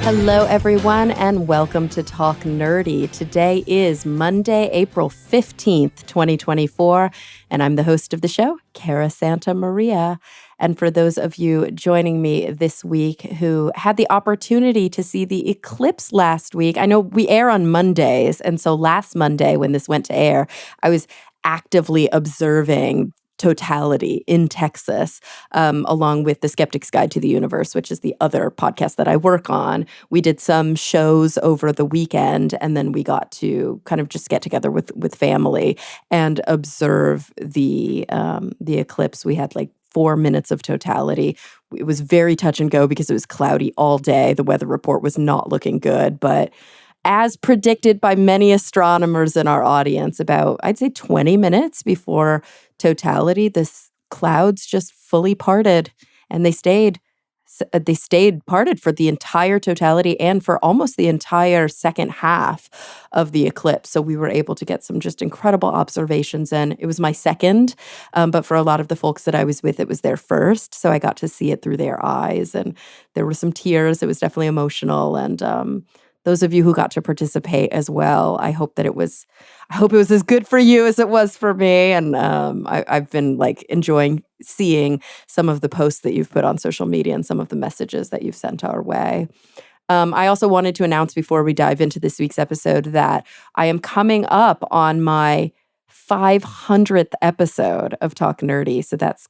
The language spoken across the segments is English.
Hello, everyone, and welcome to Talk Nerdy. Today is Monday, April 15th, 2024, and I'm the host of the show, Cara Santa Maria. And for those of you joining me this week who had the opportunity to see the eclipse last week, I know we air on Mondays, and so last Monday when this went to air, I was actively observing totality in Texas, along with The Skeptic's Guide to the Universe, which is the other podcast that I work on. We did some shows over the weekend, and then we got to kind of just get together with family and observe the eclipse. We had like 4 minutes of totality. It was very touch and go because it was cloudy all day. The weather report was not looking good, but as predicted by many astronomers in our audience, about, I'd say 20 minutes before totality, the clouds just fully parted, and they stayed parted for the entire totality and for almost the entire second half of the eclipse. So we were able to get some just incredible observations in. It was my second, but for a lot of the folks that I was with, it was their first. So I got to see it through their eyes, and there were some tears. It was definitely emotional, and those of you who got to participate as well, I hope it was as good for you as it was for me. And I've been like enjoying seeing some of the posts that you've put on social media and some of the messages that you've sent our way. I also wanted to announce before we dive into this week's episode that I am coming up on my 500th episode of Talk Nerdy. So that's,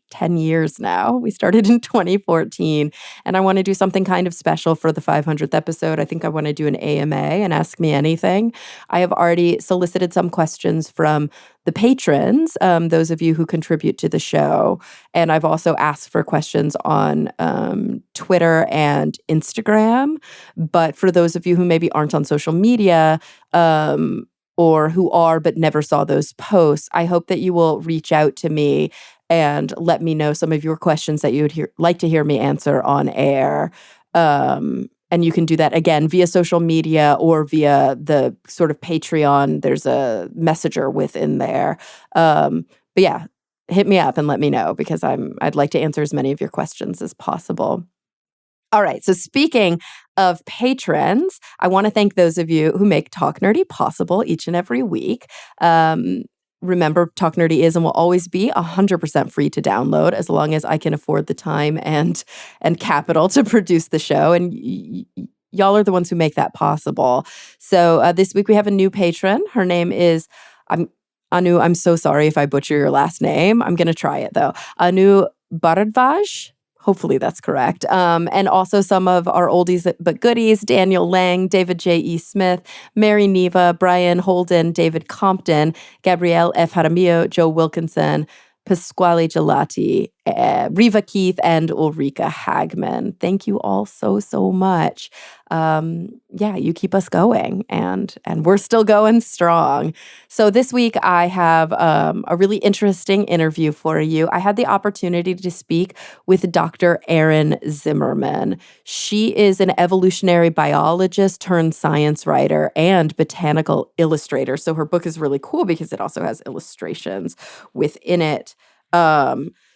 10 years now. We started in 2014, and I want to do something kind of special for the 500th episode. I think I want to do an AMA and Ask Me Anything. I have already solicited some questions from the patrons, those of you who contribute to the show, and I've also asked for questions on Twitter and Instagram. But for those of you who maybe aren't on social media, or who are but never saw those posts, I hope that you will reach out to me and let me know some of your questions that you would like to hear me answer on air. And you can do that, again, via social media or via the sort of Patreon. There's a messenger within there. But yeah, hit me up and let me know, because I'd like to answer as many of your questions as possible. All right, so speaking of patrons, I want to thank those of you who make Talk Nerdy possible each and every week. Remember, Talk Nerdy is and will always be 100% free to download as long as I can afford the time and capital to produce the show. And y'all are the ones who make that possible. So this week we have a new patron. Her name is Anu. I'm so sorry if I butcher your last name. I'm going to try it though. Anu Bharadvaj. Hopefully that's correct. And also some of our oldies but goodies: Daniel Lang, David J.E. Smith, Mary Neva, Brian Holden, David Compton, Gabrielle F. Jaramillo, Joe Wilkinson, Pasquale Gelati, Riva Keith, and Ulrika Hagman. Thank you all so, so much. You keep us going, and we're still going strong. So this week I have a really interesting interview for you. I had the opportunity to speak with Dr. Erin Zimmerman. She is an evolutionary biologist turned science writer and botanical illustrator. So her book is really cool because it also has illustrations within it.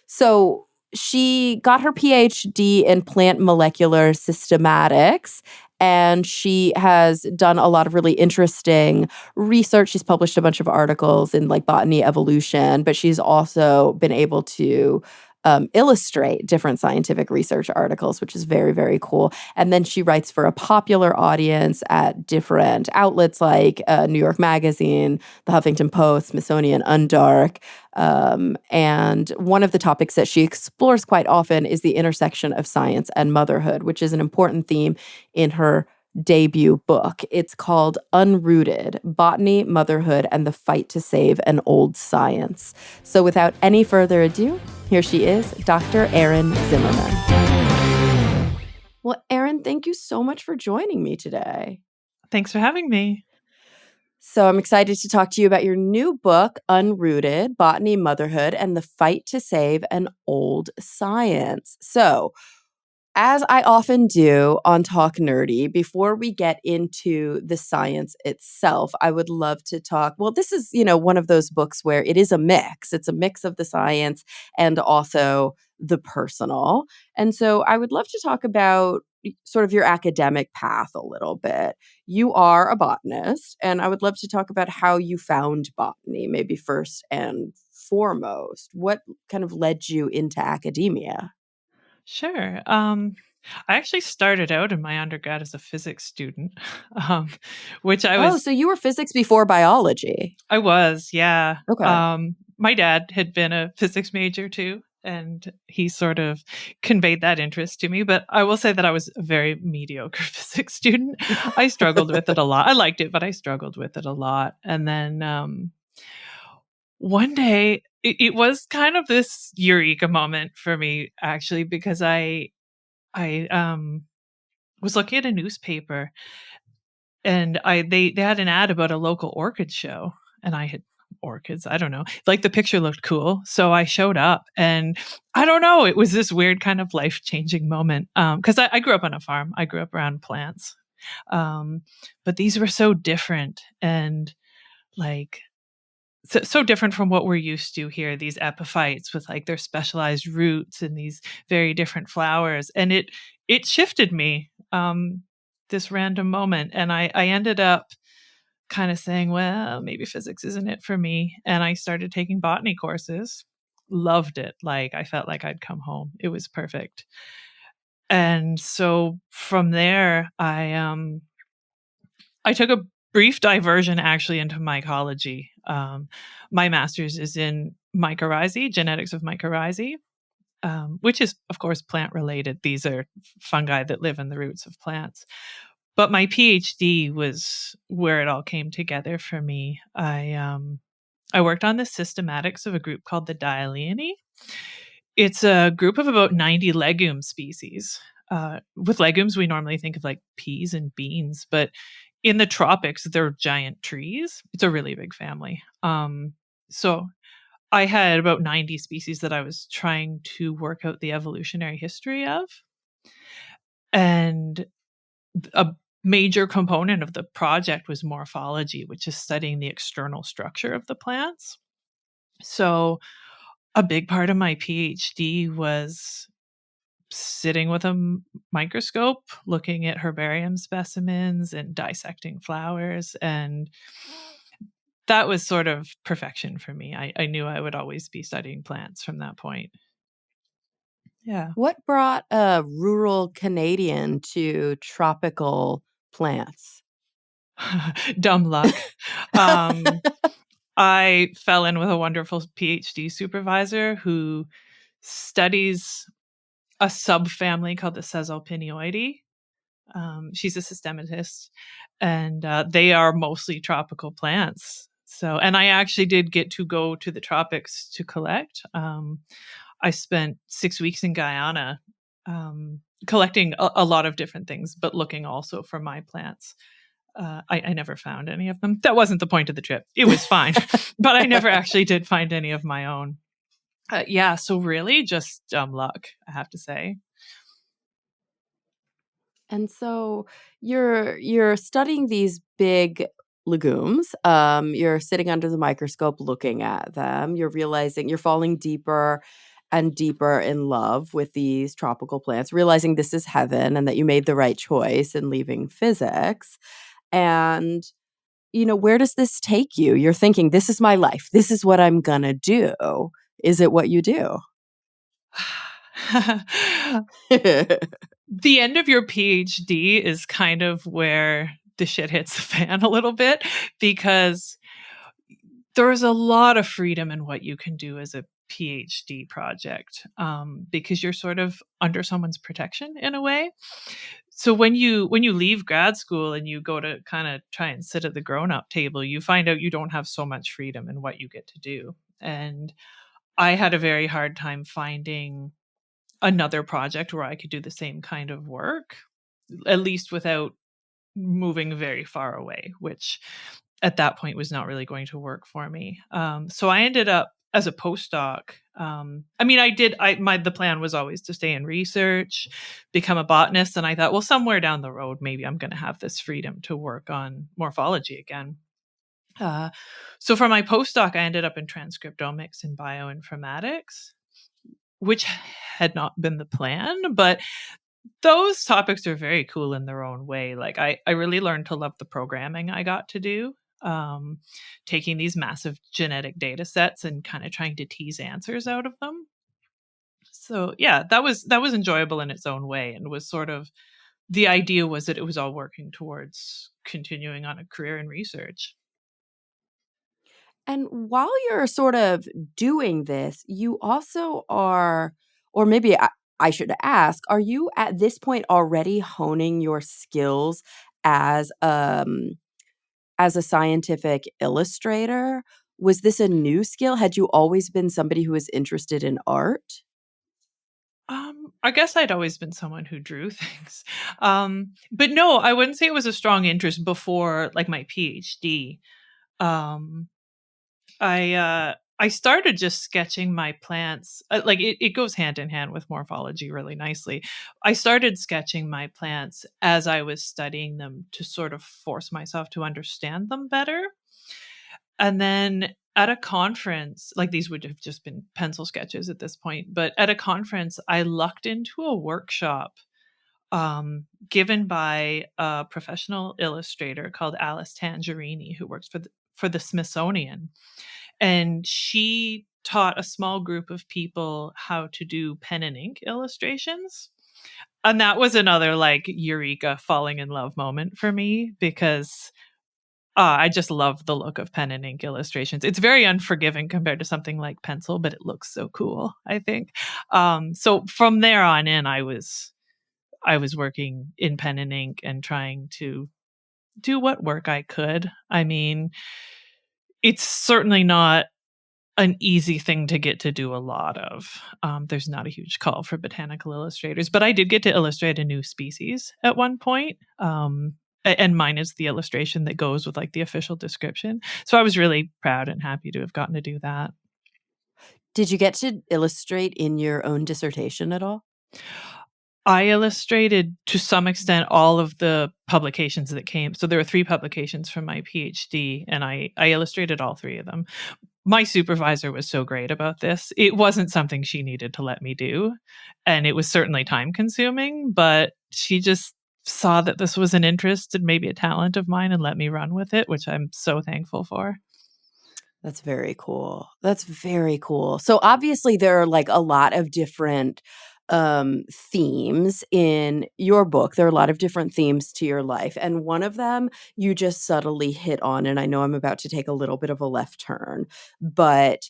So she got her PhD in plant molecular systematics, and she has done a lot of really interesting research. She's published a bunch of articles in like botany, evolution, but she's also been able to illustrate different scientific research articles, which is very, very cool. And then she writes for a popular audience at different outlets like New York Magazine, the Huffington Post, Smithsonian Undark. And one of the topics that she explores quite often is the intersection of science and motherhood, which is an important theme in her debut book. It's called Unrooted: Botany, Motherhood, and the Fight to Save an Old Science. So without any further ado, here she is, Dr. Erin Zimmerman. Well, Erin, thank you so much for joining me today. Thanks for having me. So I'm excited to talk to you about your new book, Unrooted: Botany, Motherhood, and the Fight to Save an Old Science. So as I often do on Talk Nerdy, before we get into the science itself, I would love to talk. Well, this is, one of those books where it is a mix. It's a mix of the science and also the personal. And so I would love to talk about, sort of your academic path a little bit. You are a botanist, and I would love to talk about how you found botany, maybe first and foremost. What kind of led you into academia? Sure. I actually started out in my undergrad as a physics student, um, which Oh, so you were physics before biology. I was, yeah. Okay. My dad had been a physics major too, and he sort of conveyed that interest to me. But I will say that I was a very mediocre physics student. I struggled with it a lot. I liked it, but I struggled with it a lot. And then one day, it was kind of this eureka moment for me, actually, because I was looking at a newspaper and they had an ad about a local orchid show, and I had orchids, I don't know, like the picture looked cool, so I showed up, and I don't know, it was this weird kind of life changing moment, because I grew up on a farm, I grew up around plants, um, but these were so different and like so different from what we're used to here, these epiphytes with like their specialized roots and these very different flowers, and it shifted me, this random moment, and I ended up kind of saying, well, maybe physics isn't it for me, and I started taking botany courses. Loved it. Like I felt like I'd come home. It was perfect. And so from there I took a brief diversion actually into mycology. My master's is in mycorrhizae, genetics of mycorrhizae, which is, of course, plant related. These are fungi that live in the roots of plants. But my PhD was where it all came together for me. I worked on the systematics of a group called the Dialyanae. It's a group of about 90 legume species. With legumes, we normally think of like peas and beans, but in the tropics, they're giant trees. It's a really big family. So I had about 90 species that I was trying to work out the evolutionary history of. And a major component of the project was morphology, which is studying the external structure of the plants. So a big part of my PhD was sitting with a microscope, looking at herbarium specimens and dissecting flowers. And that was sort of perfection for me. I knew I would always be studying plants from that point. Yeah. What brought a rural Canadian to tropical plants? Dumb luck. Um, I fell in with a wonderful PhD supervisor who studies a subfamily called the Caesalpinioideae. She's a systematist, and they are mostly tropical plants. So, and I actually did get to go to the tropics to collect. I spent 6 weeks in Guyana collecting a lot of different things, but looking also for my plants. I never found any of them. That wasn't the point of the trip. It was fine, but I never actually did find any of my own. Yeah, so really just dumb luck, I have to say. And so you're studying these big legumes. You're sitting under the microscope looking at them. You're realizing you're falling deeper and deeper in love with these tropical plants, realizing this is heaven and that you made the right choice in leaving physics. And where does this take you? You're thinking, this is my life. This is what I'm gonna do. Is it what you do? The end of your PhD is kind of where the shit hits the fan a little bit, because there's a lot of freedom in what you can do as a PhD project, because you're sort of under someone's protection in a way. So when you leave grad school and you go to kind of try and sit at the grown up table, you find out you don't have so much freedom in what you get to do. And I had a very hard time finding another project where I could do the same kind of work, at least without moving very far away, which at that point was not really going to work for me. So I ended up as a postdoc. I mean, the plan was always to stay in research, become a botanist. And I thought, well, somewhere down the road, maybe I'm going to have this freedom to work on morphology again. Uh, so for my postdoc, I ended up in transcriptomics and bioinformatics, which had not been the plan, but Those topics are very cool in their own way. Like I really learned to love the programming I got to do. Um, Taking these massive genetic data sets and kind of trying to tease answers out of them. So yeah, that was enjoyable in its own way, and was sort of the idea was that it was all working towards continuing on a career in research. And while you're sort of doing this, you also are, or maybe I should ask, are you at this point already honing your skills as as a scientific illustrator? Was this a new skill? Had you always been somebody who was interested in art? I guess I'd always been someone who drew things. But no, I wouldn't say it was a strong interest before like my PhD. Um, I started just sketching my plants. Like it goes hand in hand with morphology really nicely. I started sketching my plants as I was studying them to sort of force myself to understand them better. And then at a conference, like these would have just been pencil sketches at this point, but at a conference, I lucked into a workshop given by a professional illustrator called Alice Tangerini, who works for the Smithsonian. And she taught a small group of people how to do pen and ink illustrations. And that was another like eureka falling in love moment for me because I just love the look of pen and ink illustrations. It's very unforgiving compared to something like pencil, but it looks so cool, I think. So from there on in, I was working in pen and ink and trying to do what work I could. I mean, it's certainly not an easy thing to get to do a lot of. There's not a huge call for botanical illustrators, but I did get to illustrate a new species at one point. And mine is the illustration that goes with like the official description. So I was really proud and happy to have gotten to do that. Did you get to illustrate in your own dissertation at all? I illustrated to some extent all of the publications that came. So there were 3 publications from my PhD, and I illustrated all 3 of them. My supervisor was so great about this. It wasn't something she needed to let me do, and it was certainly time consuming, but she just saw that this was an interest and maybe a talent of mine and let me run with it, which I'm so thankful for. That's very cool. That's very cool. So obviously there are like a lot of different themes in your book. There are a lot of different themes to your life. And one of them you just subtly hit on. And I know I'm about to take a little bit of a left turn, but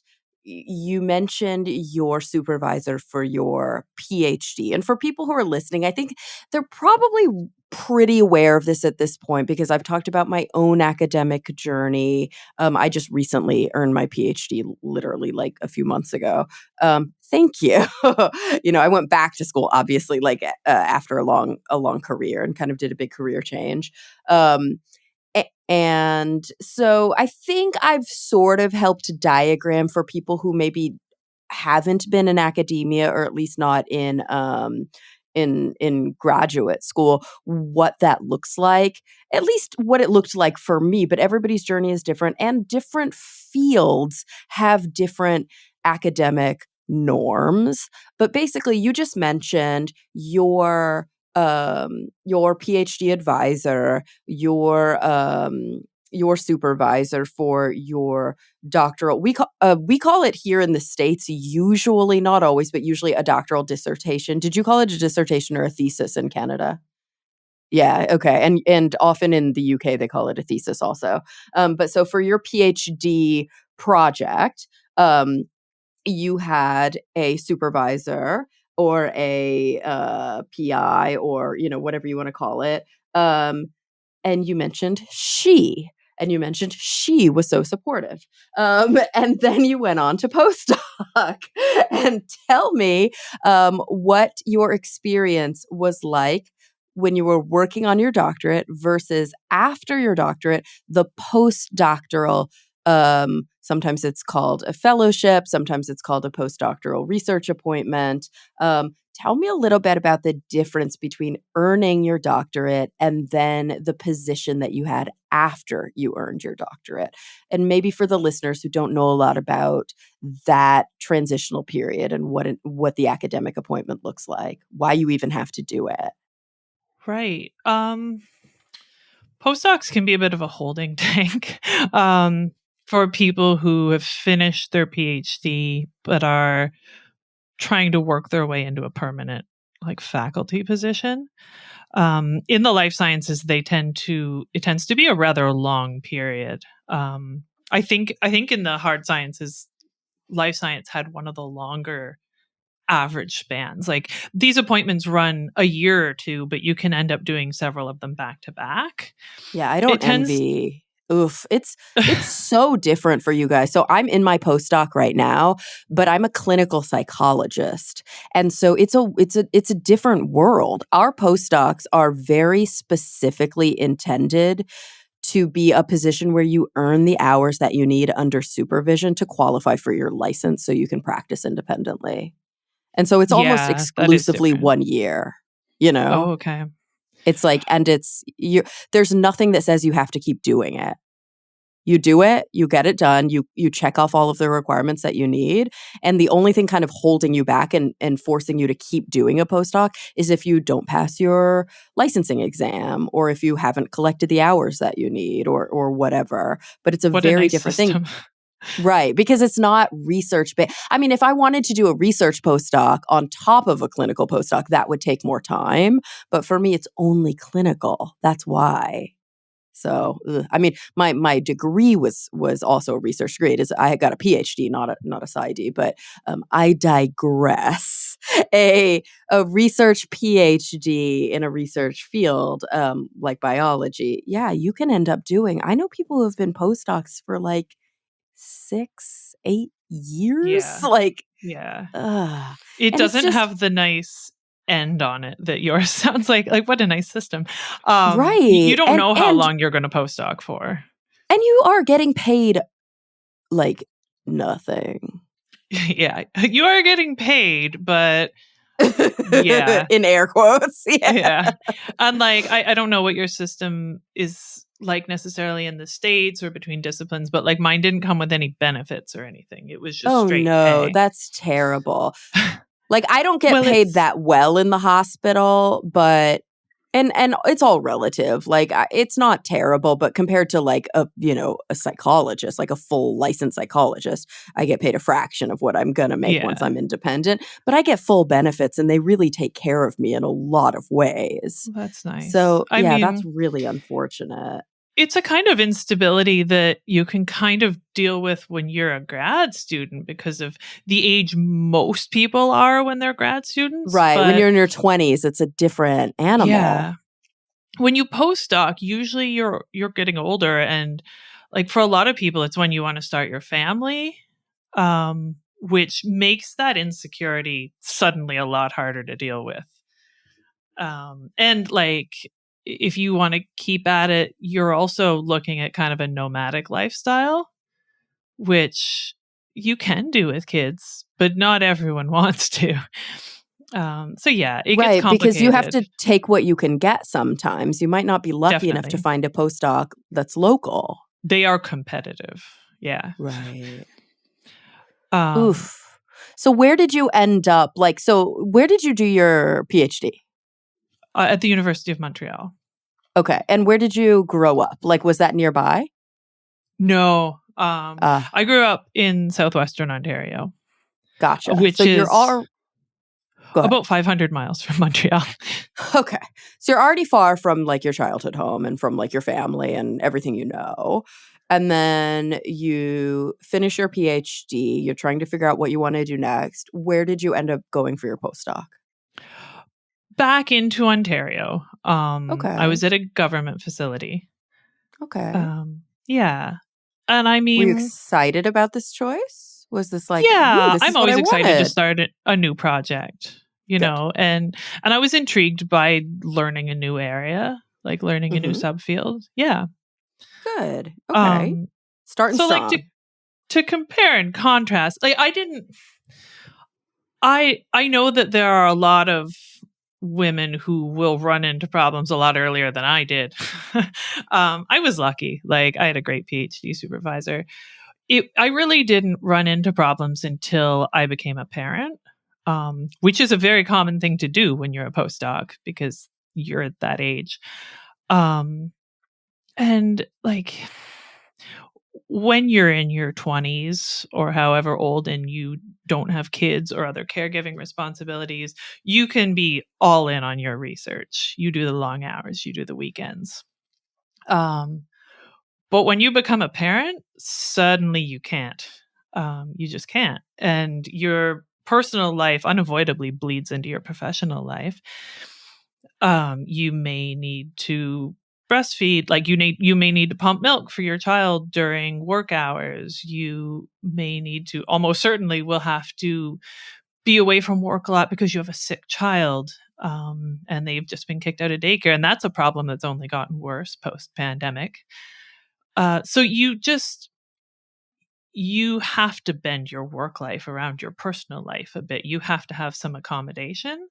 you mentioned your supervisor for your PhD. And for people who are listening, I think they're probably pretty aware of this at this point because I've talked about my own academic journey. I just recently earned my PhD literally like a few months ago. Thank you. I went back to school obviously like after a long career and kind of did a big career change. And so I think I've sort of helped diagram for people who maybe haven't been in academia or at least not in graduate school what that looks like, at least what it looked like for me. But everybody's journey is different and different fields have different academic norms. But basically you just mentioned your PhD advisor, your supervisor for your doctoral. We call it here in the States, usually, not always, but usually a doctoral dissertation. Did you call it a dissertation or a thesis in Canada? Yeah, okay. And often in the UK they call it a thesis also. But so for your PhD project, um, you had a supervisor or a PI or whatever you want to call it. Um, and you mentioned she was so supportive. And then you went on to postdoc and tell me what your experience was like when you were working on your doctorate versus after your doctorate, the postdoctoral. Sometimes it's called a fellowship, sometimes it's called a postdoctoral research appointment. Tell me a little bit about the difference between earning your doctorate and then the position that you had after you earned your doctorate. And maybe for the listeners who don't know a lot about that transitional period and what the academic appointment looks like, why you even have to do it. Right. Postdocs can be a bit of a holding tank um, for people who have finished their PhD but are trying to work their way into a permanent like faculty position. In the life sciences, it tends to be a rather long period. I think in the hard sciences, life science had one of the longer average spans. Like these appointments run a year or two, but you can end up doing several of them back to back. Yeah, I It don't tends envy. Oof, it's so different for you guys. So I'm in my postdoc right now, but I'm a clinical psychologist. And so it's a different world. Our postdocs are very specifically intended to be a position where you earn the hours that you need under supervision to qualify for your license so you can practice independently. And so it's almost yeah, that is exclusively different. 1 year, you know? Oh, okay. It's like, and it's you. There's nothing that says you have to keep doing it. You do it, you get it done, you check off all of the requirements that you need, and the only thing kind of holding you back and forcing you to keep doing a postdoc is if you don't pass your licensing exam or if you haven't collected the hours that you need or whatever. But it's a What a very nice different thing. system. Right, because it's not research based. I mean, if I wanted to do a research postdoc on top of a clinical postdoc, that would take more time. But for me, it's only clinical. That's why. So, I mean, my degree was also a research degree. I got a PhD, not a PsyD, but I digress. A research PhD in a research field like biology, yeah, you can end up doing. I know people who have been postdocs for like 6, 8 years, Yeah. like, Yeah. ugh, It and it's doesn't just have the nice end on it that yours sounds like. Like, what a nice system. You right, don't and know how and long you're going to postdoc for. and you are getting paid like nothing. Yeah, you are getting paid, but yeah, In air quotes, yeah. yeah. And like, I don't know what your system is like necessarily in the States or between disciplines, but like mine didn't come with any benefits or anything. It was just Oh, straight no, pay. that's terrible. Like, I don't get Well, paid it's that well in the hospital, but and it's all relative. Like, it's not terrible, but compared to, like, a psychologist, like a full licensed psychologist, I get paid a fraction of what I'm gonna make once yeah, I'm independent, but I get full benefits, and they really take care of me in a lot of ways. that's nice. So, I yeah, that's mean, really unfortunate. it's a kind of instability that you can kind of deal with when you're a grad student because of the age most people are when they're grad students. Right, when But you're in your 20s, it's a different animal. yeah, when you postdoc, usually you're getting older, and like for a lot of people, it's when you want to start your family, which makes that insecurity suddenly a lot harder to deal with. And like if you want to keep at it, you're also looking at kind of a nomadic lifestyle, which you can do with kids, but not everyone wants to. So yeah, it gets Right, because you have complicated. to take what you can get sometimes. You might not be lucky enough to Definitely. find a postdoc that's local. They are competitive. Yeah. Right. Um, Oof. So where did you end up? Like, so where did you do your PhD? at the University of Montreal. Okay. And where did you grow up? Like, was that nearby? No, Uh, I grew up in southwestern Ontario, gotcha. So which you're is all, go ahead. about 500 miles from Montreal. Okay. So you're already far from like your childhood home and from like your family and everything you know. And then you finish your PhD, you're trying to figure out what you want to do next. Where did you end up going for your postdoc? Back into Ontario. I Okay. was at a government facility. Okay. Yeah. And I Were you mean, excited about this choice? Was this like, ooh, yeah, this I'm is what I always excited to wanted? start a new project, Good. and I was intrigued by learning a new area, like learning a new Hmm. subfield. Yeah. Good. Okay. Um, Starting so like strong. to compare and contrast, like I didn't I know that there are a lot of women who will run into problems a lot earlier than I did. I was lucky. Like, I had a great PhD supervisor. I really didn't run into problems until I became a parent, which is a very common thing to do when you're a postdoc because you're at that age. Um, and like when you're in your 20s or however old and you don't have kids or other caregiving responsibilities, you can be all in on your research. You do the long hours, you do the weekends. Um, but when you become a parent, suddenly you can't. You just can't. And your personal life unavoidably bleeds into your professional life. You may need to breastfeed, like you may need to pump milk for your child during work hours. You may need to, almost certainly will have to be away from work a lot because you have a sick child, and they've just been kicked out of daycare, and that's a problem that's only gotten worse post pandemic. So you have to bend your work life around your personal life a bit. You have to have some accommodation.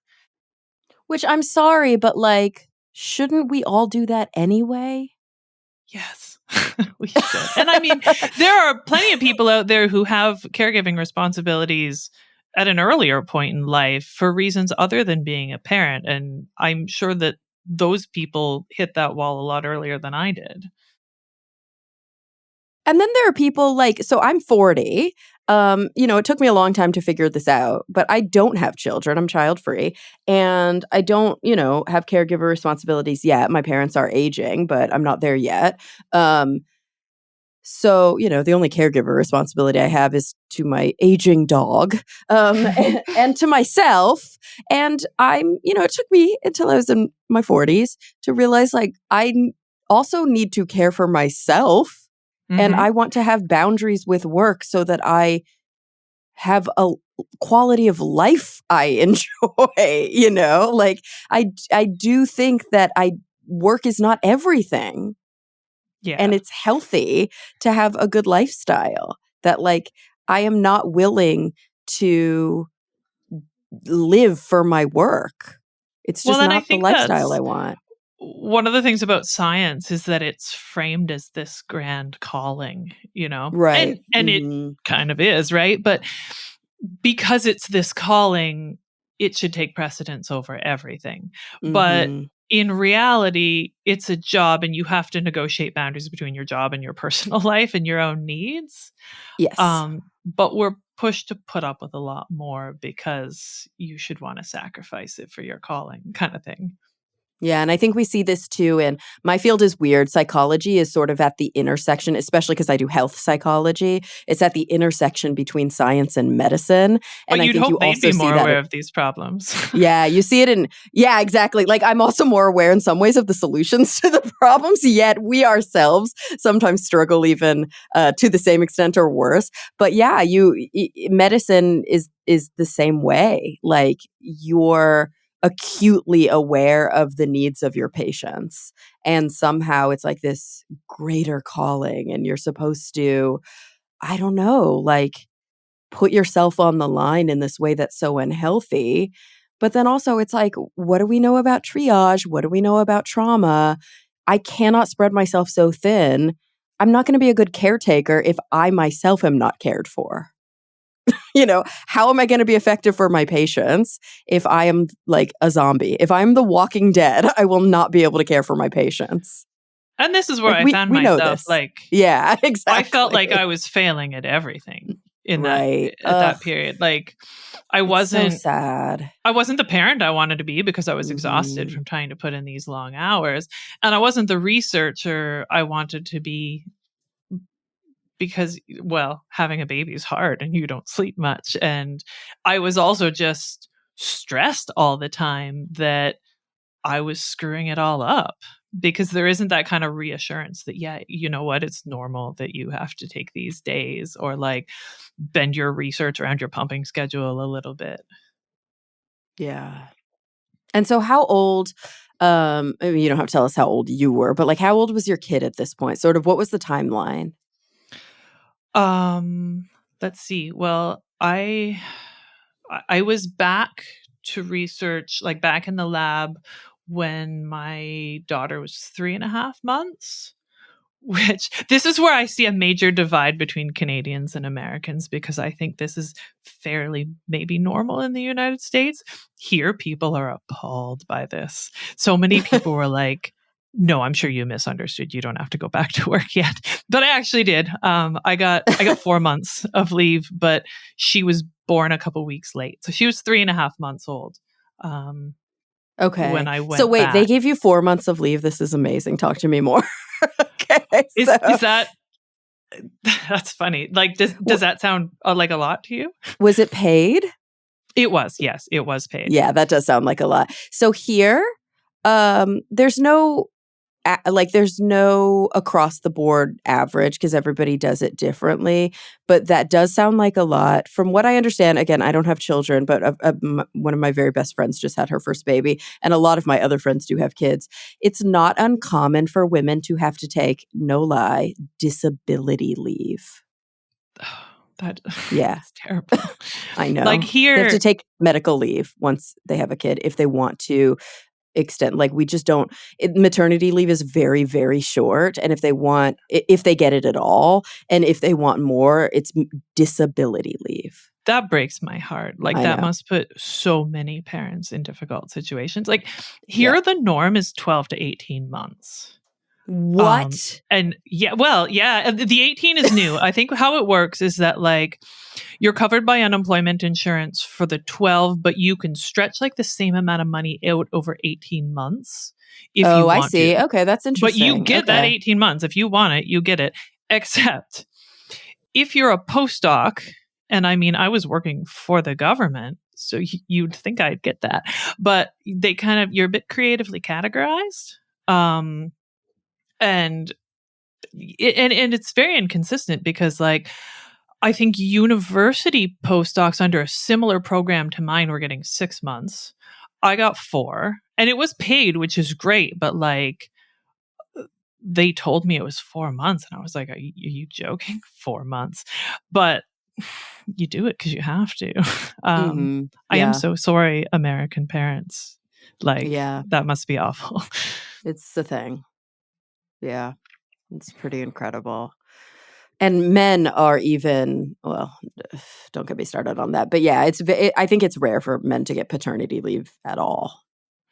Which I'm sorry, but like, shouldn't we all do that anyway? Yes, we should. And I mean, there are plenty of people out there who have caregiving responsibilities at an earlier point in life for reasons other than being a parent. And I'm sure that those people hit that wall a lot earlier than I did. And then there are people like, so I'm 40. It took me a long time to figure this out, but I don't have children. I'm child free. And I don't, have caregiver responsibilities yet. My parents are aging, but I'm not there yet. So, the only caregiver responsibility I have is to my aging dog, and to myself. And it took me until I was in my 40s to realize like also need to care for myself. And Hmm. I want to have boundaries with work so that I have a quality of life I enjoy, Like I do think that work is not everything, and Yeah. it's healthy to have a good lifestyle, that like I am not willing to live for my work. It's Well, just then I not the think lifestyle I that's want. one of the things about science is that it's framed as this grand calling, Right. and it Mhm. kind of is, right? But because it's this calling, it should take precedence over everything. But Mhm. in reality, it's a job and you have to negotiate boundaries between your job and your personal life and your own needs. Yes. But we're pushed to put up with a lot more because you should want to sacrifice it for your calling, kind of thing. Yeah, and I think we see this too in my field is weird. Psychology is sort of at the intersection, especially because I do health psychology. It's at the intersection between science and medicine. But And I you'd think you hope they'd also be see more that aware of these problems. yeah, you see it yeah, exactly. Like I'm also more aware in some ways of the solutions to the problems, yet we ourselves sometimes struggle even to the same extent or worse. But yeah, medicine is the same way. Like you're acutely aware of the needs of your patients, and somehow it's like this greater calling, and you're supposed to, I don't know, like put yourself on the line in this way that's so unhealthy. But then also, it's like, what do we know about triage? What do we know about trauma? I cannot spread myself so thin. I'm not going to be a good caretaker if I myself am not cared for. How am I going to be effective for my patients if I am like a zombie? If I'm the walking dead, I will not be able to care for my patients. And this is where Like I we found we know myself, this. like, Yeah, I felt like exactly. I was failing at everything in that Right. at Ugh, that period. Like, I it's so wasn't sad. I wasn't the parent I wanted to be because I was exhausted Mhm. from trying to put in these long hours, and I wasn't the researcher I wanted to be because, well, having a baby is hard and you don't sleep much, and I was also just stressed all the time that I was screwing it all up because there isn't that kind of reassurance that, yeah, you know what, it's normal that you have to take these days or like bend your research around your pumping schedule a little bit. Yeah. And so how old, I mean, you don't have to tell us how old you were, but like how old was your kid at this point? Sort of what was the timeline? Um, let's see. Well, I was back to research, like back in the lab when my daughter was 3.5 months. Which this is where I see a major divide between Canadians and Americans, because I think this is fairly maybe normal in the United States. Here, people are appalled by this. So many people were like, "No, I'm sure you misunderstood. You don't have to go back to work yet." But I actually did. I got 4 months of leave, but she was born a couple weeks late, so she was 3.5 months old when Okay. I So went wait, they back. gave you 4 months of leave. This is amazing. Talk to me more. Okay. Is So is that That's funny. Like, does w- that sound like a lot to you? was it paid? It was, yes, it was paid. Yeah, that does sound like a lot. So here, there's no there's no across the board average because everybody does it differently, but that does sound like a lot. From what I understand, again, I don't have children, but one of my very best friends just had her first baby, and a lot of my other friends do have kids. It's not uncommon for women to have to take, no lie, disability leave. That Yeah, that's terrible. I Like know. They have to here, take medical leave once they have a kid if they want to extend, like, we just don't maternity leave is very, very short, and if they want if they get it at all, and if they want more, it's disability leave. that breaks my heart. Like, I that know. must put so many parents in difficult situations. Like, Yeah. here the norm is 12 to 18 months. What? And yeah, well, yeah, the 18 is new. I think how it works is that, like, you're covered by unemployment insurance for the 12, but you can stretch like the same amount of money out over 18 months if you Oh, I want to. see. Okay, that's But you interesting. get that Okay. 18 months. If you want it, you get it. Except if you're a postdoc, and I mean, I was working for the government, so you'd think I'd get that. But they kind of, you're a bit creatively categorized. Um, and and it's very inconsistent because, like, I think university postdocs under a similar program to mine were getting 6 months. I got 4, and it was paid, which is great, but like, they told me it was 4 months, and I was like, are you joking? 4 months. But you do it because you have to. Mhm. I am Yeah. so sorry, American parents. Like, Yeah. that must be awful. It's the thing. Yeah. It's pretty incredible. And men are even well, don't get me started on that, but yeah, I think it's rare for men to get paternity leave at all.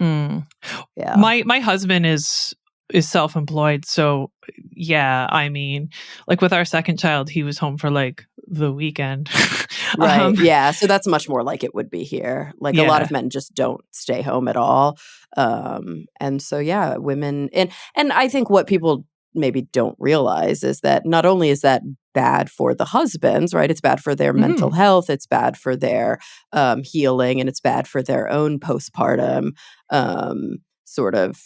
Mm. Yeah. My husband is self-employed, so yeah, I mean, like with our second child, he was home for like the weekend. Right, um, yeah, so that's much more like it would be here. Like, a lot yeah. of men just don't stay home at all, and so, yeah, women and I think what people maybe don't realize is that not only is that bad for the husbands, right? It's bad for their mental Mhm. health, it's bad for their, healing, and it's bad for their own postpartum, sort of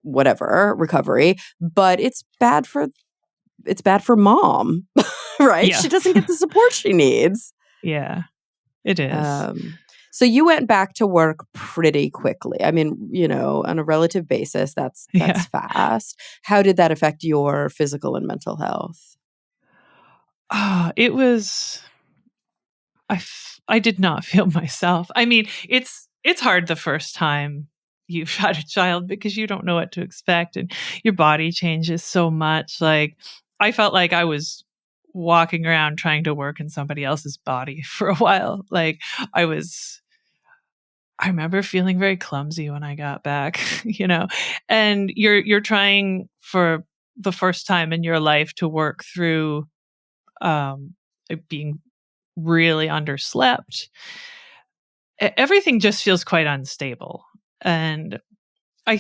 whatever, recovery, but it's bad for mom, right? Yeah. She doesn't get the support she needs. Yeah, it is. Um, so you went back to work pretty quickly. I mean, on a relative basis, that's Yeah. fast. How did that affect your physical and mental health? It was I did not feel myself. I mean, it's hard the first time you've had a child because you don't know what to expect, and your body changes so much. Like, I felt like I was walking around trying to work in somebody else's body for a while. Like, I remember feeling very clumsy when I got back, and you're trying for the first time in your life to work through like being really underslept. Everything just feels quite unstable. And I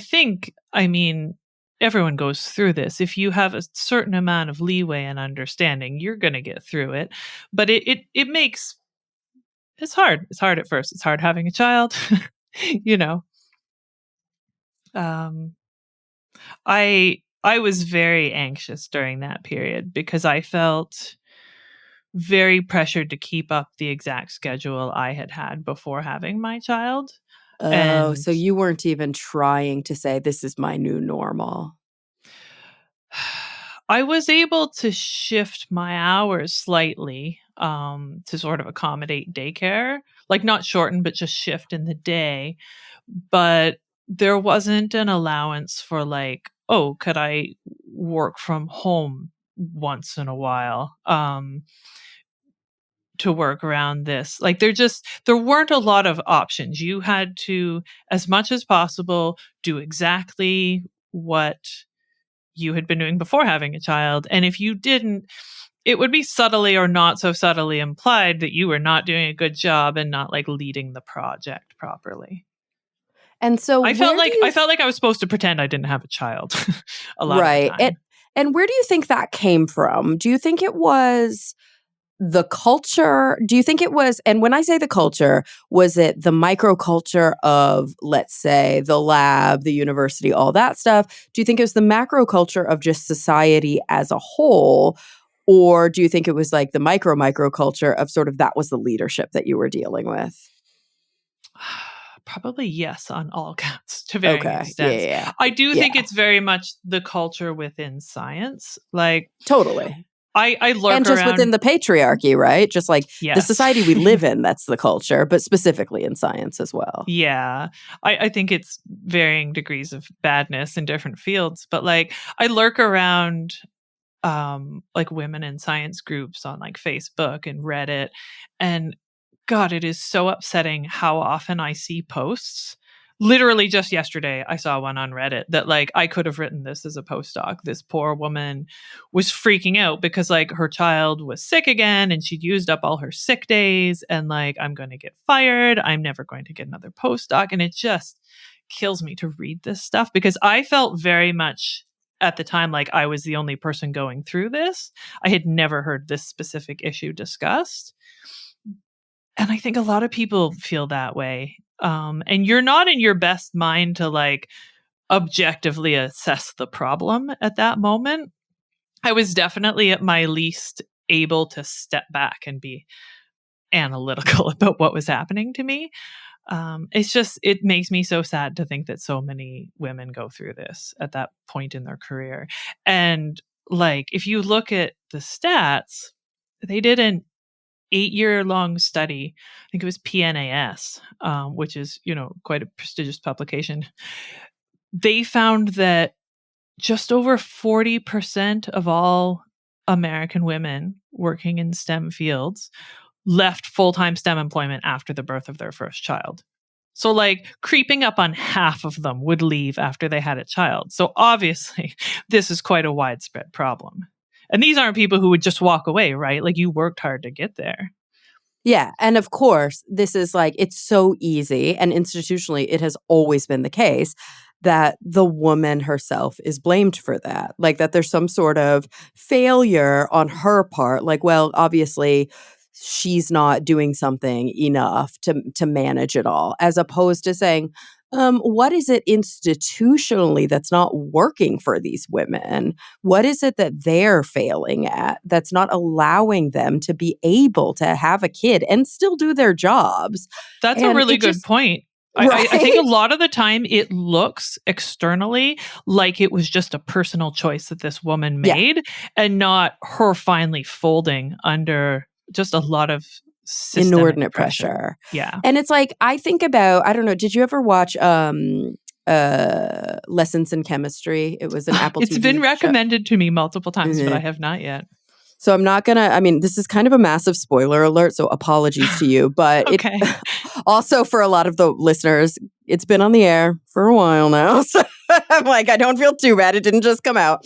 mean, everyone goes through this. If you have a certain amount of leeway and understanding, you're going to get through it. But it makes it's hard. It's hard at first. It's hard having a child. you know, um, I was very anxious during that period because I felt very pressured to keep up the exact schedule I had had before having my child. Oh, And so you weren't even trying to say, "This is my new normal." I was able to shift my hours slightly. to sort of accommodate daycare, like not shorten, but just shift in the day. But there wasn't an allowance for like, oh, could I work from home once in a while? To work around this. Like there weren't a lot of options. You had to, as much as possible, do exactly what you had been doing before having a child. And if you didn't, it would be subtly or not so subtly implied that you were not doing a good job and not like leading the project properly. And so I felt where do like you I felt like I was supposed to pretend I didn't have a child a lot of the right. time. And where do you think that came from? Do you think it was the culture? Do you think it was, and when I say the culture, was it the microculture of, let's say, the lab, the university, all that stuff? Do you think it was the macro culture of just society as a whole? Or do you think it was like the micro culture of sort of that was the leadership that you were dealing with? Probably yes on all counts to varying Okay. Yeah. extents. Yeah. I do Yeah. think it's very much the culture within science. Like Totally. I lurk And just within around. the patriarchy, right? Just like the Yes. society we live in, that's the culture, but specifically in science as well. Yeah. I think it's varying degrees of badness in different fields. But like I lurk around like women in science groups on like Facebook and Reddit. And God, it is so upsetting how often I see posts. Literally just yesterday, I saw one on Reddit that like I could have written this as a postdoc. This poor woman was freaking out because like her child was sick again and she'd used up all her sick days and like I'm going to get fired. I'm never going to get another postdoc. And it just kills me to read this stuff because I felt very much at the time like I was the only person going through this. I had never heard this specific issue discussed. And I think a lot of people feel that way. And you're not in your best mind to like objectively assess the problem at that moment. I was definitely at my least able to step back and be analytical about what was happening to me. It makes me so sad to think that so many women go through this at that point in their career. And like, if you look at the stats, they did an 8-year long study. I think it was PNAS, which is, quite a prestigious publication. They found that just over 40% of all American women working in STEM fields left full-time STEM employment after the birth of their first child. So like creeping up on half of them would leave after they had a child. So obviously this is quite a widespread problem. And these aren't people who would just walk away, right? Like you worked hard to get there. Yeah. And of course, this is like, it's so easy. And institutionally, it has always been the case that the woman herself is blamed for that. Like that there's some sort of failure on her part. Like, well, obviously, she's not doing something enough to manage it all, as opposed to saying, what is it institutionally that's not working for these women? What is it that they're failing at that's not allowing them to be able to have a kid and still do their jobs? That's a And really it good just, point. I think a right? lot of the time it looks externally like it was just a personal choice that this woman Yeah, made and not her finally folding under just a lot of systemic inordinate pressure. pressure. Yeah. And it's like, I think about, I don't know, did you ever watch Lessons in Chemistry? It was an Apple It's been TV show. recommended to me multiple times, but I Mhm. have not yet. So I'm not gonna, I mean, this is kind of a massive spoiler alert, so apologies to you, but it Okay. also for a lot of the listeners, it's been on the air for a while now. So I'm like, I don't feel too bad. It didn't just come out.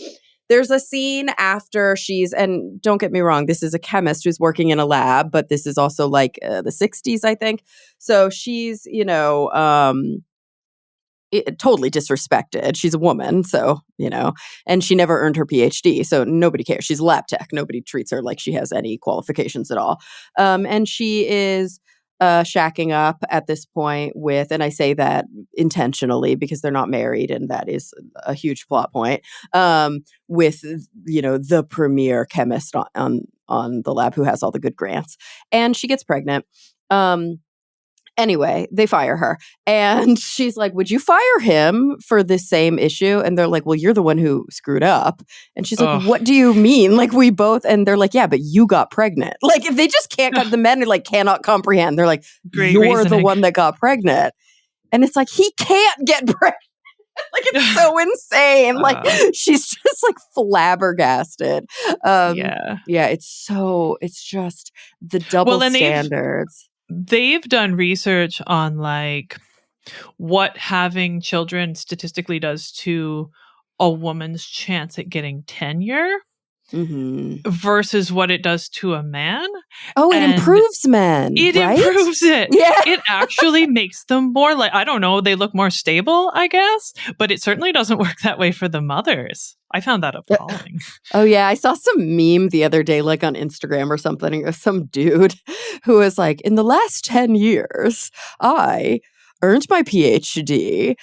There's a scene after and don't get me wrong, this is a chemist who's working in a lab, but this is also like the 60s, I think. So she's, totally disrespected. She's a woman, so, and she never earned her PhD, so nobody cares. She's a lab tech. Nobody treats her like she has any qualifications at all. And she is shacking up at this point with, and I say that intentionally because they're not married, and that is a huge plot point, with, the premier chemist on the lab who has all the good grants. And she gets pregnant. Anyway, they fire her. And she's like, would you fire him for this same issue? And they're like, well, you're the one who screwed up. And she's like, Ugh. what do you mean? Like, we both, and they're like, yeah, but you got pregnant. Like, if they just can't, the men are like, cannot comprehend. They're like, Great you're the reasoning. one that got pregnant. And it's like, he can't get pregnant. Like, it's so insane. Like, she's just like flabbergasted. Yeah. Yeah, it's just the double standards. They've done research on like what having children statistically does to a woman's chance at getting tenure versus what it does to a man. Oh, it improves men. It right? improves it. Yeah. It actually makes them more like, I don't know, they look more stable, I guess, but it certainly doesn't work that way for the mothers. I found that appalling. Oh, yeah. I saw some meme the other day, like on Instagram or something. It was some dude who was like, in the last 10 years, I earned my PhD,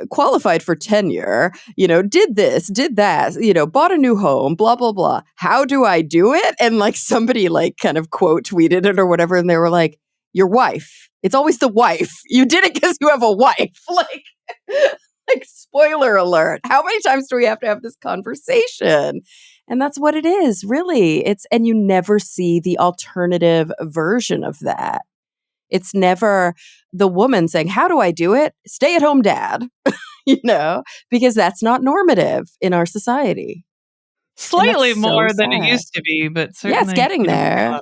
qualified for tenure, did this, did that, bought a new home, blah, blah, blah. How do I do it? And like somebody like kind of quote tweeted it or whatever. And they were like, your wife. It's always the wife. You did it because you have a wife. Like, spoiler alert. How many times do we have to have this conversation? And that's what it is, really. And you never see the alternative version of that. It's never the woman saying, how do I do it? Stay at home dad, because that's not normative in our society. Slightly more than it used to be, but certainly. Yeah, it's getting there.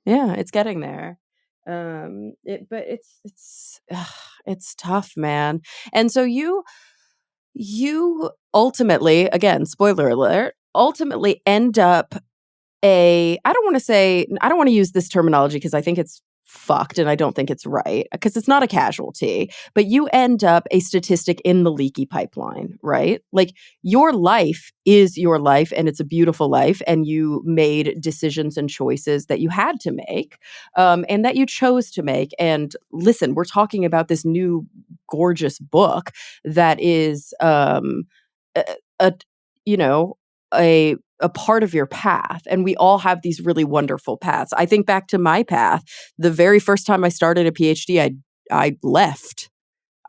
Yeah, it's getting there. But it's tough, man. And so you ultimately, again, spoiler alert, ultimately end up I don't want to use this terminology because I think it's fucked and I don't think it's right because it's not a casualty, but you end up a statistic in the leaky pipeline, right? Like your life is your life and it's a beautiful life and you made decisions and choices that you had to make and that you chose to make. And listen, we're talking about this new gorgeous book that is a part of your path. And we all have these really wonderful paths. I think back to my path. The very first time I started a PhD, I left.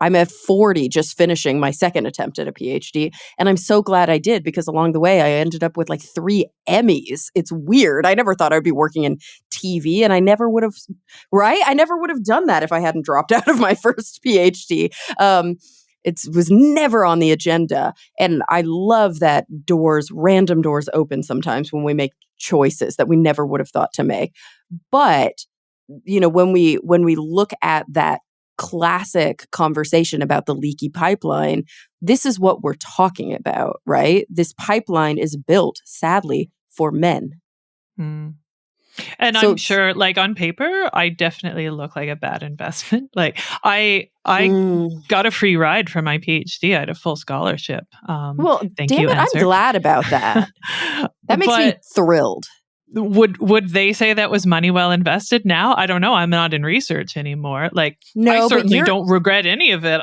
I'm at 40, just finishing my second attempt at a PhD. And I'm so glad I did because along the way, I ended up with like 3 Emmys. It's weird. I never thought I'd be working in TV and I never would have, right? I never would have done that if I hadn't dropped out of my first PhD. It was never on the agenda. And I love that random doors open sometimes when we make choices that we never would have thought to make. But, when we look at that classic conversation about the leaky pipeline, this is what we're talking about, right? This pipeline is built, sadly, for men. And I'm sure, like on paper, I definitely look like a bad investment. Like I got a free ride for my PhD. I had a full scholarship. Well, thank damn you, it, answer. I'm glad about that. That makes me thrilled. Would they say that was money well invested? Now I don't know. I'm not in research anymore. Like I certainly don't regret any of it.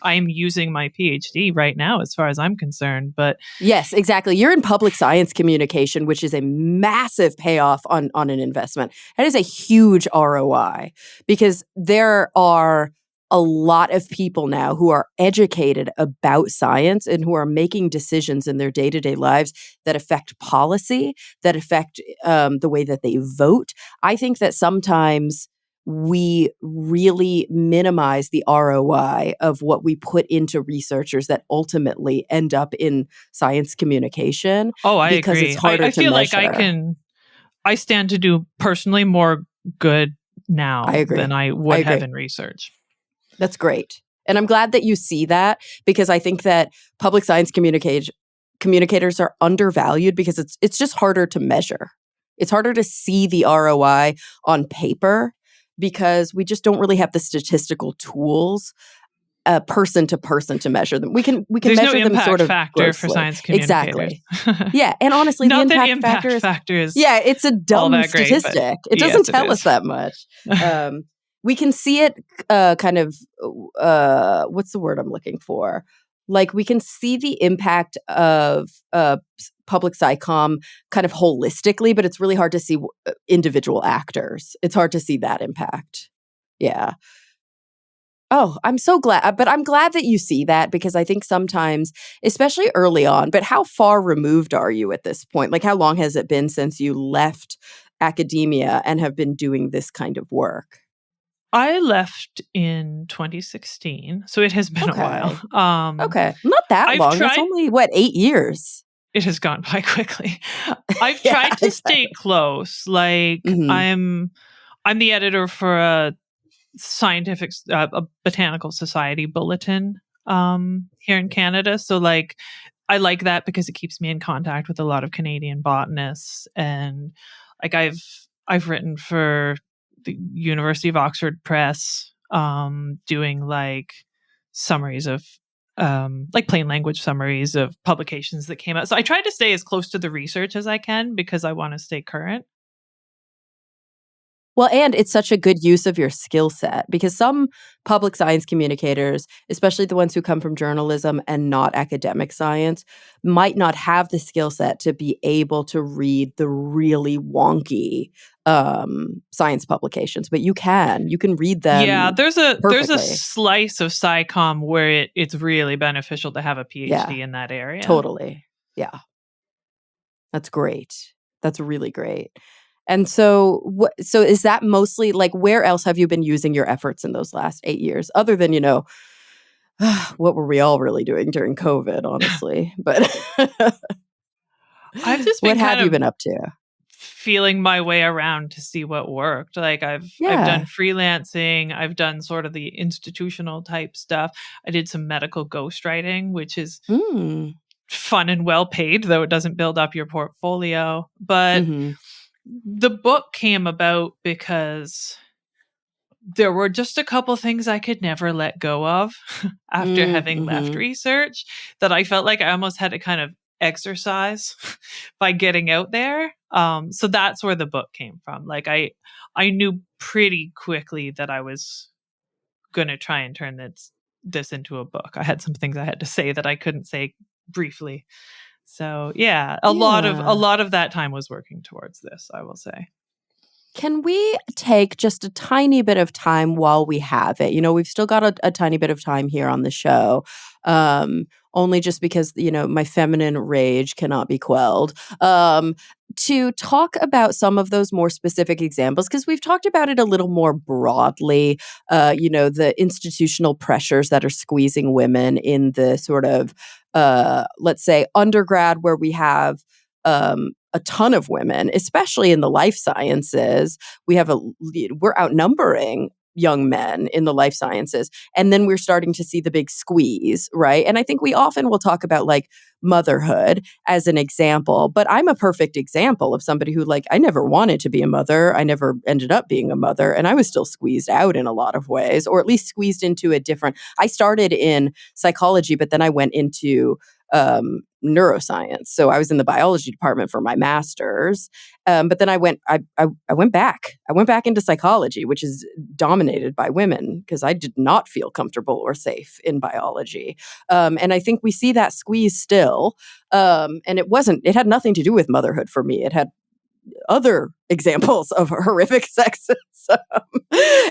I'm using my PhD right now as far as I'm concerned, but yes, exactly. You're in public science communication, which is a massive payoff on an investment. That is a huge ROI because there are a lot of people now who are educated about science and who are making decisions in their day-to-day lives that affect policy, that affect the way that they vote. I think that sometimes we really minimize the ROI of what we put into researchers that ultimately end up in science communication. Oh, I because agree. It's harder I to feel measure. like I stand to do personally more good now than I would have in research. That's great. And I'm glad that you see that because I think that public science communicators are undervalued because it's just harder to measure. It's harder to see the ROI on paper because we just don't really have the statistical tools person to person to measure them. We can There's measure no them sort of factor grossly. for science communicators. Exactly. Yeah, and honestly, not the impact factor is it's a dumb statistic. Great, it doesn't tell us that much. We can see it kind of what's the word I'm looking for? Like we can see the impact of public psychom kind of holistically, but it's really hard to see individual actors. It's hard to see that impact. Yeah. Oh, I'm so glad. But I'm glad that you see that, because I think sometimes, especially early on, but how far removed are you at this point? Like, how long has it been since you left academia and have been doing this kind of work? I left in 2016, so it has been a while. Okay. Okay. Not that I've long. That's tried only, what, 8 years? It has gone by quickly. I've Yeah, tried to stay exactly. close. Like, Hmm. I'm the editor for a scientific a botanical society bulletin here in Canada. So like I like that because it keeps me in contact with a lot of Canadian botanists, and like I've written for the University of Oxford Press, doing like summaries of like plain language summaries of publications that came out. So I try to stay as close to the research as I can because I want to stay current. Well, and it's such a good use of your skill set, because some public science communicators, especially the ones who come from journalism and not academic science, might not have the skill set to be able to read the really wonky science publications. But you can. You can read Yeah, them there's a perfectly. slice of SciComm where it's really beneficial to have a Yeah, PhD in that area. totally. Yeah, that's great. That's really great. And so so is that mostly, like, where else have you been using your efforts in those last 8 years, other than, what were we all really doing during COVID, honestly? But I've just what been have kind you of been up to? feeling my way around to see what worked. Like I've done Yeah. freelancing, I've done sort of the institutional type stuff. I did some medical ghostwriting, which is Mm. fun and well paid, though it doesn't build up your portfolio. But Mhm. the book came about because there were just a couple things I could never let go of after having left Mhm. research that I felt like I almost had to kind of exercise by getting out there. So that's where the book came from. Like I knew pretty quickly that I was going to try and turn this into a book. I had some things I had to say that I couldn't say briefly. So yeah, a Yeah. lot of that time was working towards this, I will say. Can we take just a tiny bit of time while we have it? We've still got a tiny bit of time here on the show, only just because, my feminine rage cannot be quelled, to talk about some of those more specific examples, because we've talked about it a little more broadly, the institutional pressures that are squeezing women in the sort of, let's say, undergrad, where we have a ton of women, especially in the life sciences. We're outnumbering young men in the life sciences. And then we're starting to see the big squeeze, right? And I think we often will talk about, like, motherhood as an example, but I'm a perfect example of somebody who, like, I never wanted to be a mother. I never ended up being a mother, and I was still squeezed out in a lot of ways, or at least squeezed into a different. I started in psychology, but then I went into neuroscience. So I was in the biology department for my master's, but then I went back. I went back into psychology, which is dominated by women, because I did not feel comfortable or safe in biology. And I think we see that squeeze still. And it had nothing to do with motherhood for me. It had other examples of horrific sexism.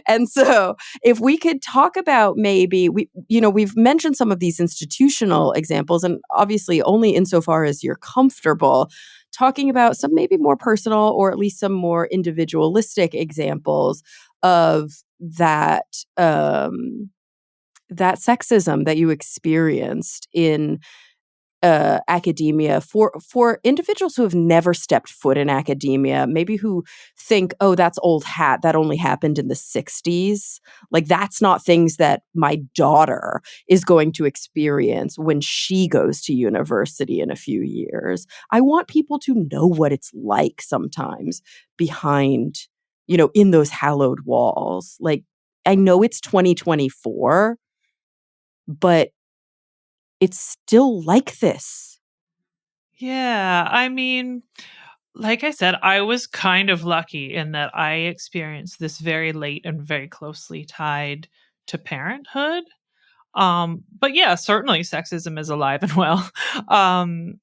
And so, if we could talk about, maybe, we've mentioned some of these institutional examples, and obviously only insofar as you're comfortable talking about some maybe more personal, or at least some more individualistic examples of that sexism that you experienced in academia, for individuals who have never stepped foot in academia, maybe who think, oh, that's old hat. That only happened in the 60s. Like, that's not things that my daughter is going to experience when she goes to university in a few years. I want people to know what it's like sometimes behind, in those hallowed walls. Like, I know it's 2024, but it's still like this. Yeah, I mean, like I said, I was kind of lucky in that I experienced this very late and very closely tied to parenthood. But yeah, certainly sexism is alive and well. Um,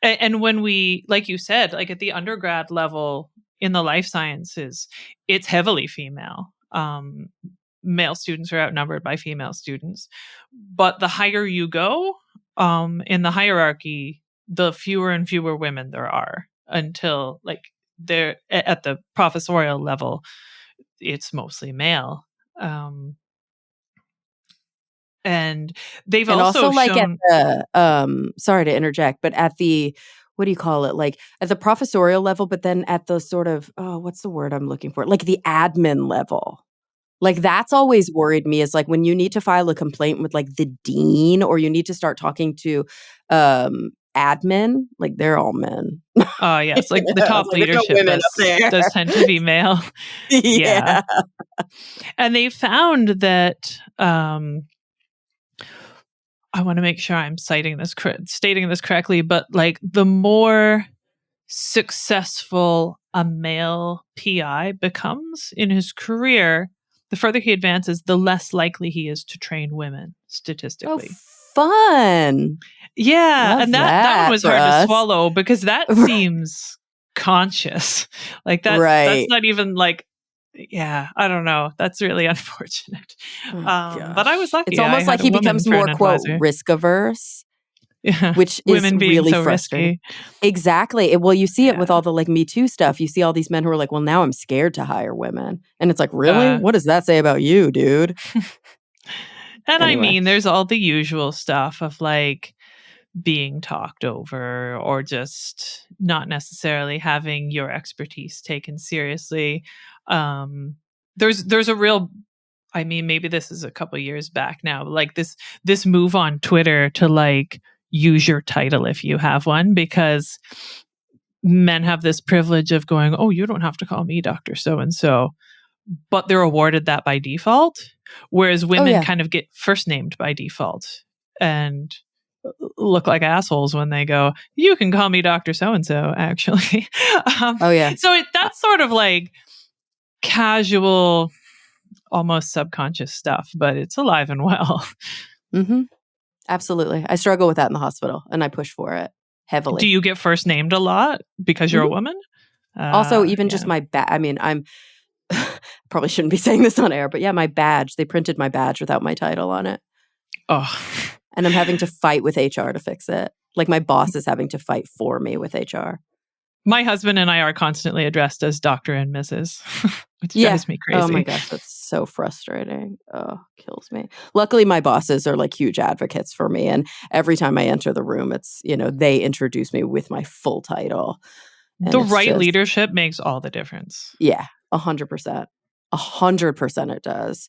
And when we, like you said, like at the undergrad level in the life sciences, it's heavily female. Male students are outnumbered by female students. But the higher you go in the hierarchy, the fewer and fewer women there are until like they're at the professorial level, it's mostly male. Um, and they've And also also like at shown, the sorry to interject, but at the what do you call it? Like at the professorial level, but then at the sort of oh, what's the word I'm looking for? Like the admin level. Like that's always worried me is like when you need to file a complaint with like the dean or you need to start talking to admin, like they're all men. yes, like the It's top like there's no leadership women up there. does tend to be male. Yeah. Yeah. And they found that I want to make sure I'm stating this correctly, but like the more successful a male PI becomes in his career, the further he advances, the less likely he is to train women Oh, statistically. fun. Yeah, Love and that one that was for hard to us. swallow because that seems conscious. Like that's Right. not even like, yeah, I don't know. That's really unfortunate. Oh But I was gosh. It's lucky. I almost like had a he woman becomes for more, an quote, advisor. risk averse, Yeah. which is Women being really so frustrating. risky. Exactly. Well, you see it with Yeah. all the like Me Too stuff. You see all these men who are like, well, now I'm scared to hire women. And it's like, really? Uh, What does that say about you, dude? and I Anyway. mean, there's all the usual stuff of like being talked over or just not necessarily having your expertise taken seriously. There's a real, I mean, maybe this is a couple years back now, like this move on Twitter to like use your title if you have one, because men have this privilege of going, oh, you don't have to call me Dr. So and so, but they're awarded that by default, whereas Oh, women yeah. kind of get first named by default and look like assholes when they go, you can call me Dr. So and so, actually. Oh, yeah. That's sort of like casual, almost subconscious stuff, but it's alive and well. Mm-hmm. Absolutely. I struggle with that in the hospital and I push for it Do heavily. you get first named a lot because you're a Mhm. woman? Also, even just Yeah. my I mean, I'm probably shouldn't be saying this on air, but yeah, my badge, they printed my badge without my title on it. Oh, And I'm having to fight with HR to fix it. Like my boss is having to fight for me with HR. my husband and I are constantly addressed as Dr. and Mrs., which Yeah. drives me Oh my crazy. gosh, that's so frustrating. Oh, kills me. Luckily, my bosses are like huge advocates for me. And every time I enter the room, it's, they introduce me with my full title. And The it's right just, leadership makes all the difference. yeah, 100%. 100% it does.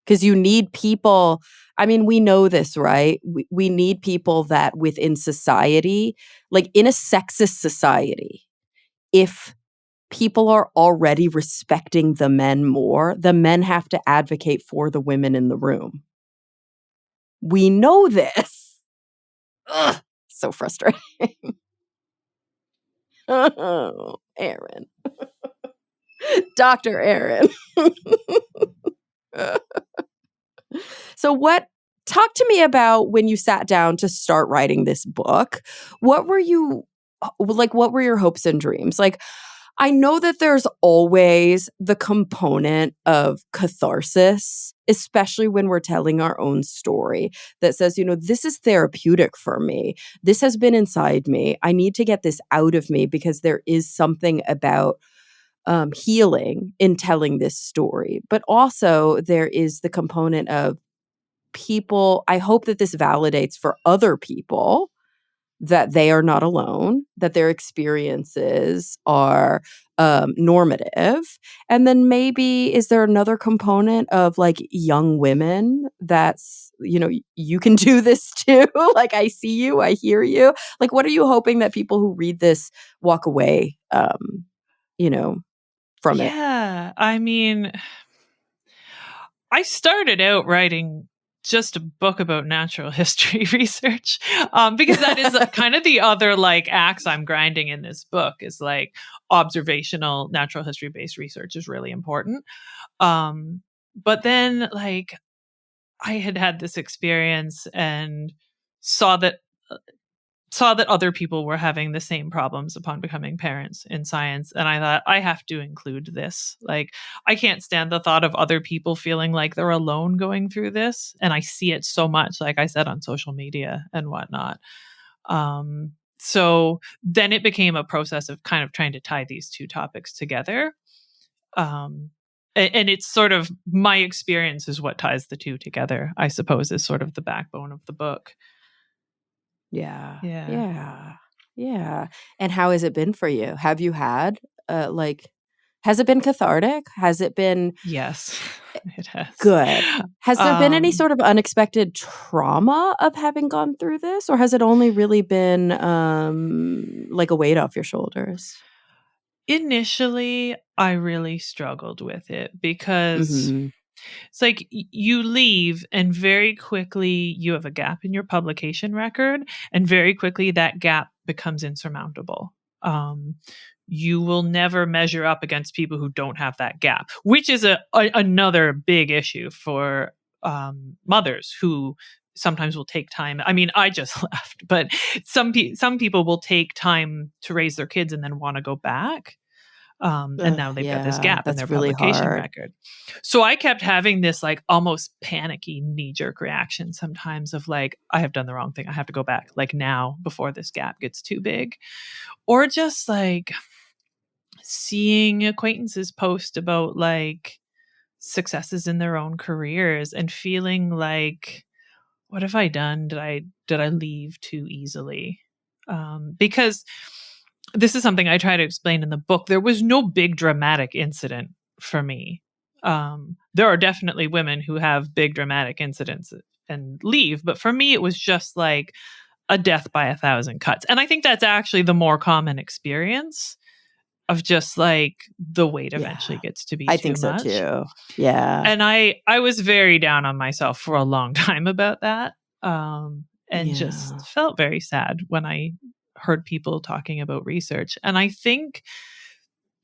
Because you need people. I mean, we know this, right? We need people that within society, like in a sexist society, if people are already respecting the men more, the men have to advocate for the women in the room. We know this. Ugh, so frustrating. Oh, Erin. Dr. Erin. So talk to me about when you sat down to start writing this book. What were what were your hopes and dreams? Like, I know that there's always the component of catharsis, especially when we're telling our own story that says, this is therapeutic for me. This has been inside me. I need to get this out of me because there is something about healing in telling this story. But also, there is the component of people. I hope that this validates for other people that they are not alone, that their experiences are normative. And then maybe is there another component of like young women that's, you can do this too? Like, I see you, I hear you. Like, what are you hoping that people who read this walk away, you know, from it? Yeah. I mean, I started out writing just a book about natural history research, because that is kind of the other like axe I'm grinding in this book is like observational natural history based research is really important. But then like I had this experience and saw that saw that other people were having the same problems upon becoming parents in science. And I thought, I have to include this. Like, I can't stand the thought of other people feeling like they're alone going through this. And I see it so much, like I said, on social media and whatnot. So then it became a process of kind of trying to tie these two topics together. And it's sort of my experience is what ties the two together, I suppose, is sort of the backbone of the book. Yeah. Yeah. Yeah. Yeah. And how has it been for you? Have you had has it been cathartic? Has it been Yes, it has. good? Has there been any Um, sort of unexpected trauma of having gone through this, or has it only really been like a weight off your shoulders? Initially, I really struggled with it because Mhm. it's like you leave and very quickly you have a gap in your publication record, and very quickly that gap becomes insurmountable. Um, you will never measure up against people who don't have that gap, which is another big issue for mothers who sometimes will take time. I mean, I just left, but some people will take time to raise their kids and then want to go back. And Ugh, now they've got this yeah, gap in their that's really publication hard. record. So I kept having this like almost panicky knee jerk reaction sometimes of like, I have done the wrong thing. I have to go back like now before this gap gets too big. Or just like seeing acquaintances post about like successes in their own careers and feeling like, what have I done? Did I leave too easily? Because this is something I try to explain in the book. There was no big dramatic incident for me. There are definitely women who have big dramatic incidents and leave, but for me, it was just like a death by a thousand cuts. And I think that's actually the more common experience of just like the weight eventually Yeah. gets to be I too think so much. too. Yeah. And I was very down on myself for a long time about that. And just Yeah. felt very sad when I heard people talking about research. And I think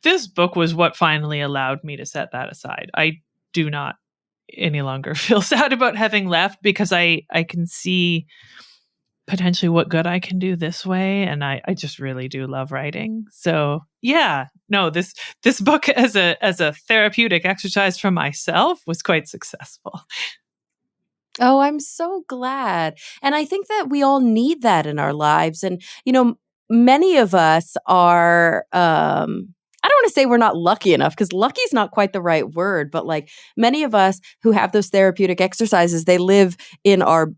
this book was what finally allowed me to set that aside. I do not any longer feel sad about having left because I can see potentially what good I can do this way. And I just really do love writing. So yeah, no, this book as a therapeutic exercise for myself was quite successful. Oh, I'm so glad. And I think that we all need that in our lives. And, many of us are, I don't want to say we're not lucky enough because lucky is not quite the right word, but like many of us who have those therapeutic exercises, they live in our,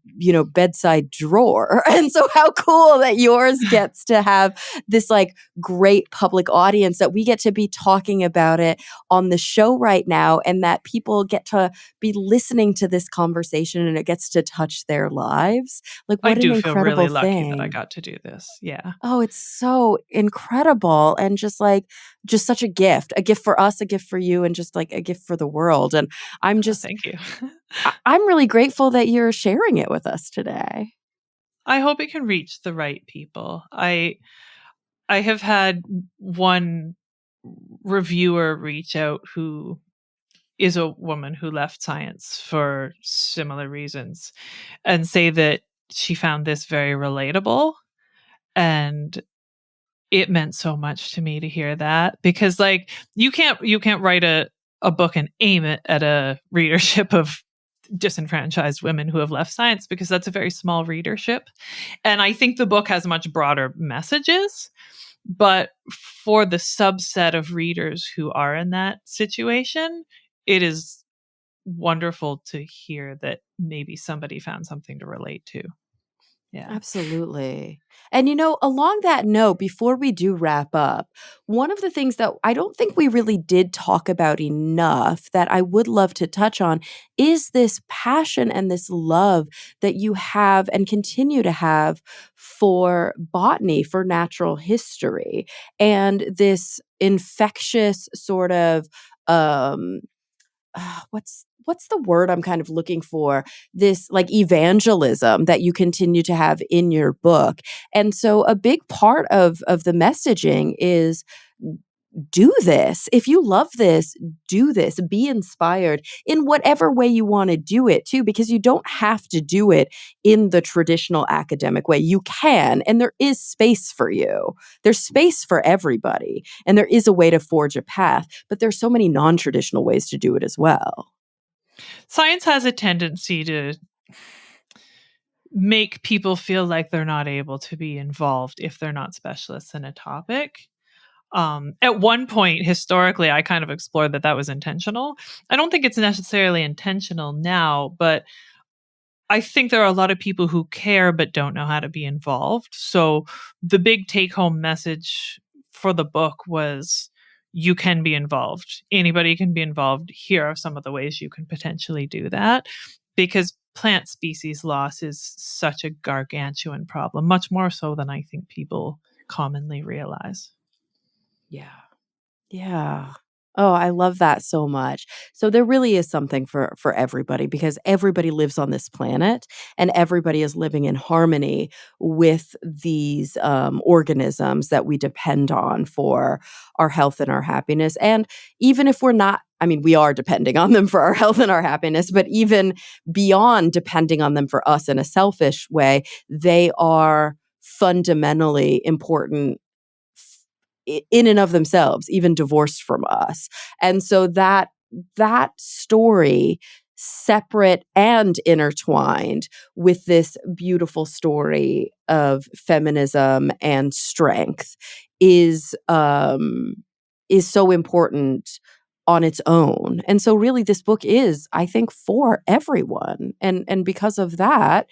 bedside drawer. And so how cool that yours gets to have this like great public audience that we get to be talking about it on the show right now and that people get to be listening to this conversation and it gets to touch their lives. Like, I what an do feel really incredible lucky that I thing. got to do this. Yeah. Oh, it's so incredible and just such a gift for us, a gift for you, and just like a gift for the world. And I'm Oh, just, thank you. I'm really grateful that you're sharing it with us today. I hope it can reach the right people. I have had one reviewer reach out who is a woman who left science for similar reasons and say that she found this very relatable, and it meant so much to me to hear that because like you can't write a book and aim it at a readership of disenfranchised women who have left science because that's a very small readership. And I think the book has much broader messages, but for the subset of readers who are in that situation, it is wonderful to hear that maybe somebody found something to relate to. Yeah. Absolutely. And along that note, before we do wrap up, one of the things that I don't think we really did talk about enough that I would love to touch on is this passion and this love that you have and continue to have for botany, for natural history, and this infectious sort of um what's the word I'm kind of looking for? This like evangelism that you continue to have in your book. And so a big part of the messaging is do this. If you love this, do this. Be inspired in whatever way you want to do it too, because you don't have to do it in the traditional academic way. You can, and there is space for you. There's space for everybody, and there is a way to forge a path, but there's so many non-traditional ways to do it as well. Science has a tendency to make people feel like they're not able to be involved if they're not specialists in a topic. At one point, historically, I kind of explored that was intentional. I don't think it's necessarily intentional now, but I think there are a lot of people who care but don't know how to be involved. So the big take home message for the book was you can be involved. Anybody can be involved. Here are some of the ways you can potentially do that, because plant species loss is such a gargantuan problem, much more so than I think people commonly realize. Yeah. Yeah. Oh, I love that so much. So there really is something for everybody, because everybody lives on this planet and everybody is living in harmony with these organisms that we depend on for our health and our happiness. And even if we're not, I mean, we are depending on them for our health and our happiness, but even beyond depending on them for us in a selfish way, they are fundamentally important in and of themselves, even divorced from us. And so that story, separate and intertwined with this beautiful story of feminism and strength, is so important on its own. And so really this book is, I think, for everyone. And because of that,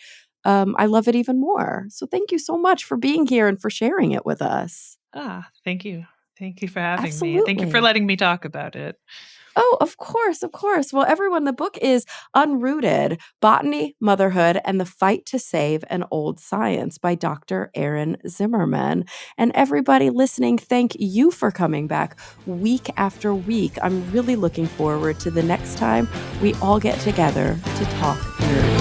I love it even more. So thank you so much for being here and for sharing it with us. Thank you. Thank you for having me. Thank you for Absolutely. letting me talk about it. Oh, of course, of course. Well, everyone, the book is Unrooted: Botany, Motherhood, and the Fight to Save an Old Science by Dr. Erin Zimmerman. And everybody listening, thank you for coming back week after week. I'm really looking forward to the next time we all get together to talk nerdy.